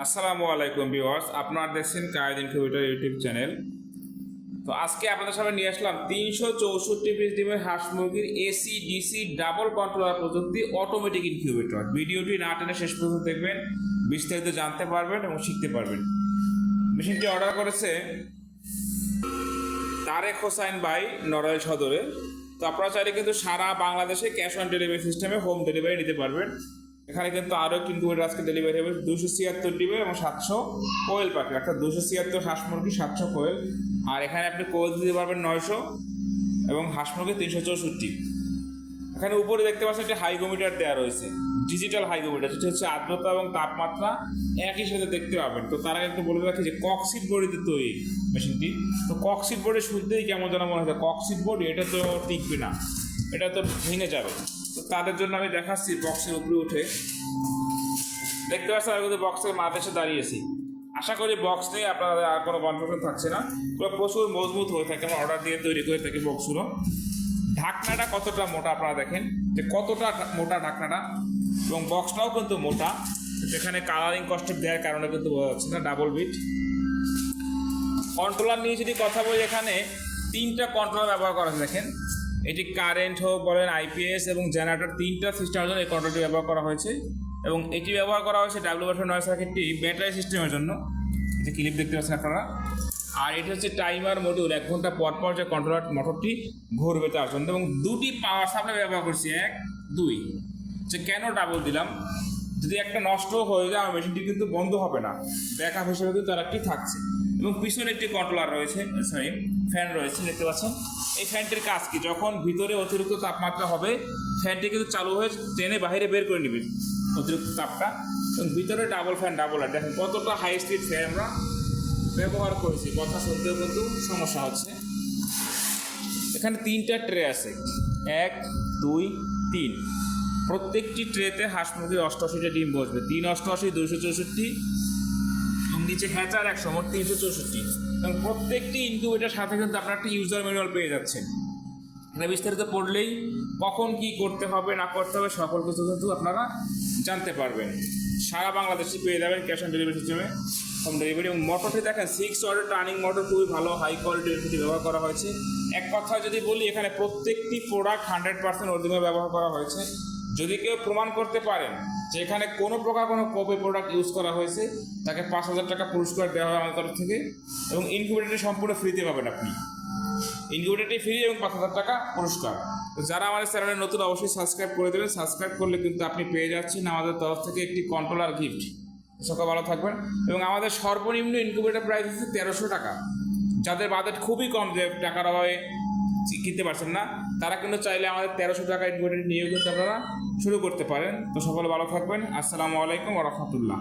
আসসালামু আলাইকুম ভিউয়ার্স, আপনারা দেখছেন কায়েদ ইনকিউবেটর ইউটিউব চ্যানেল। তো আজকে আপনাদের সামনে নিয়ে আসলাম 364 পিস ডিমের হাঁস মুরগির এসি ডিসি ডাবল কন্ট্রোলার প্রযুক্তি অটোমেটিক ইনকিউবেটর। ভিডিওটি না টেনে শেষ পর্যন্ত দেখবেন, বিস্তারিত জানতে পারবেন এবং শিখতে পারবেন। মেশিনটি অর্ডার করেছে তারেক হোসাইন ভাই, নড়াইল সদরে। তো আপনারা চাইলে কিন্তু সারা বাংলাদেশে ক্যাশ অন ডেলিভারি সিস্টেমে হোম ডেলিভারি নিতে পারবেন। এখানে কিন্তু আরও একটি ইনকিউবেটর আজকে ডেলিভারি হবে 276 ডিমে এবং 700 কোয়েল পাখি, অর্থাৎ 276 হাঁস মুরগি, 700 কোয়েল। আর এখানে আপনি কোয়েল দিতে পারবেন 900 এবং হাঁস মুরগি 364। এখানে উপরে দেখতে পাচ্ছেন একটি হাইগোমিটার দেওয়া রয়েছে, ডিজিটাল হাইগোমিটার, যেটা হচ্ছে আর্দ্রতা এবং তাপমাত্রা একই সাথে দেখতে পাবেন। তো তারা একটু বলে রাখি যে ককসিট বডিতে তৈরি মেশিনটি। তো ককসিট বডি শুনতেই কেমন যেন মনে হয়, ককসিট বডি এটা তো টিকবে না, এটা তো ভেঙে যাবে। তো তাদের জন্য আমি দেখাচ্ছি বক্সের উপরে উঠে। দেখতে পাচ্ছেন আমি কিন্তু বক্সের মাঝে এসে দাঁড়িয়েছি। আশা করি বক্স নিয়ে আপনাদের আর কোনো কনফিউশন থাকছে না, পুরো প্রচুর মজবুত হয়ে থাকে। আমরা অর্ডার দিয়ে তৈরি করে থাকি বক্সগুলো। ঢাকনাটা কতটা মোটা আপনারা দেখেন, যে কতটা মোটা ঢাকনাটা, এবং বক্সটাও কিন্তু মোটা। যেখানে কালারিং কস্টেপ দেওয়ার কারণে কিন্তু বোঝা যাচ্ছে না, ডাবল বিট। কন্ট্রোলার নিয়ে যদি কথা বলি, এখানে 3টা কন্ট্রোলার ব্যবহার করা হয়েছে। দেখেন, এটি কারেন্ট হোক বলেন, আইপিএস এবং জেনারেটর, 3টা সিস্টেমের জন্য এই কন্ট্রোলটি ব্যবহার করা হয়েছে। এবং এটি ব্যবহার করা হয়েছে WF9 সার্কিটটি ব্যাটারি সিস্টেমের জন্য, যে ক্লিপ দেখতে পাচ্ছেন আপনারা। আর এটি হচ্ছে টাইমার মডিউল, 1 ঘন্টা পর পর যে কন্ট্রোলার মোটরটি ঘুরবে তার জন্য। এবং 2টি পাওয়ার সাপ্লাই ব্যবহার করছি, 1, 2। যে কেন ডাবল দিলাম, যদি একটা নষ্ট হয়ে যায় আমার মেশিনটি কিন্তু বন্ধ হবে না, ব্যাকআপ হিসেবে কিন্তু তার একটি থাকছে। এবং পিছনে একটি কন্ট্রোলার রয়েছে, ফ্যান রয়েছে, দেখতে পাচ্ছেন। এই ফ্যানটির কাজ কি, যখন ভিতরে অতিরিক্ত তাপমাত্রা হবে ফ্যানটি কিন্তু চালু হয়ে টেনে বাইরে বের করে নেবে অতিরিক্ত তাপটা। এবং ভিতরে ডাবল ফ্যান, ডাবল লাইট। দেখেন কতটা হাই স্পিড ফ্যান আমরা ব্যবহার করেছি, কথা শুনতেও কিন্তু সমস্যা হচ্ছে। এখানে 3টা ট্রে আছে, 1, 2, 3। প্রত্যেকটি ট্রেতে হাঁস মুরগির 88টা ডিম বসবে, 3 88 264, এবং নিচে হ্যাচার 100, মোট 364। এবং প্রত্যেকটি ইনকিউবেটার সাথে কিন্তু আপনার একটা ইউজার ম্যানুয়াল পেয়ে যাচ্ছেন। এটা বিস্তারিত পড়লেই কখন কি করতে হবে না করতে হবে সকল কিছু কিন্তু আপনারা জানতে পারবেন। সারা বাংলাদেশে পেয়ে যাবেন ক্যাশ অন ডেলিভারি সিস্টেমে হোম ডেলিভারি। এবং মোটরটি দেখেন 6 ওয়াটের টার্নিং মোটর, খুবই ভালো হাই কোয়ালিটির এটি ব্যবহার করা হয়েছে। এক কথায় যদি বলি, এখানে প্রত্যেকটি প্রোডাক্ট 100% অরিজিনাল ব্যবহার করা হয়েছে। যদি কেউ প্রমাণ করতে পারেন যে এখানে কোনো প্রকার কোনো কপি প্রোডাক্ট ইউজ করা হয়েছে, তাকে 5,000 টাকা পুরস্কার দেওয়া হয় আমাদের তরফ থেকে। এবং ইনকিউবেটরটি সম্পূর্ণ ফ্রিতে পাবেন আপনি, ইনকিউবেটরটি ফ্রি এবং 5,000 টাকা পুরস্কার। তো যারা আমাদের চ্যানেলে নতুন, অবশ্যই সাবস্ক্রাইব করে দেবেন। সাবস্ক্রাইব করলে কিন্তু আপনি পেয়ে যাচ্ছেন আমাদের তরফ থেকে একটি কন্ট্রোলার গিফট। সকল ভালো থাকবেন। এবং আমাদের সর্বনিম্ন ইনকিউবেটর প্রাইস হচ্ছে 1300 টাকা। যাদের বাজেট খুবই কম, যে টাকার অভাবে কিনতে পারছেন না, তারা কিন্তু চাইলে আমাদের 1300 টাকা ইনকিউবেটর নিয়েও কিন্তু আপনারা শুরু করতে পারেন। তো সকলে ভালো থাকবেন। আসসালামু আলাইকুম ওয়া রাহমাতুল্লাহ।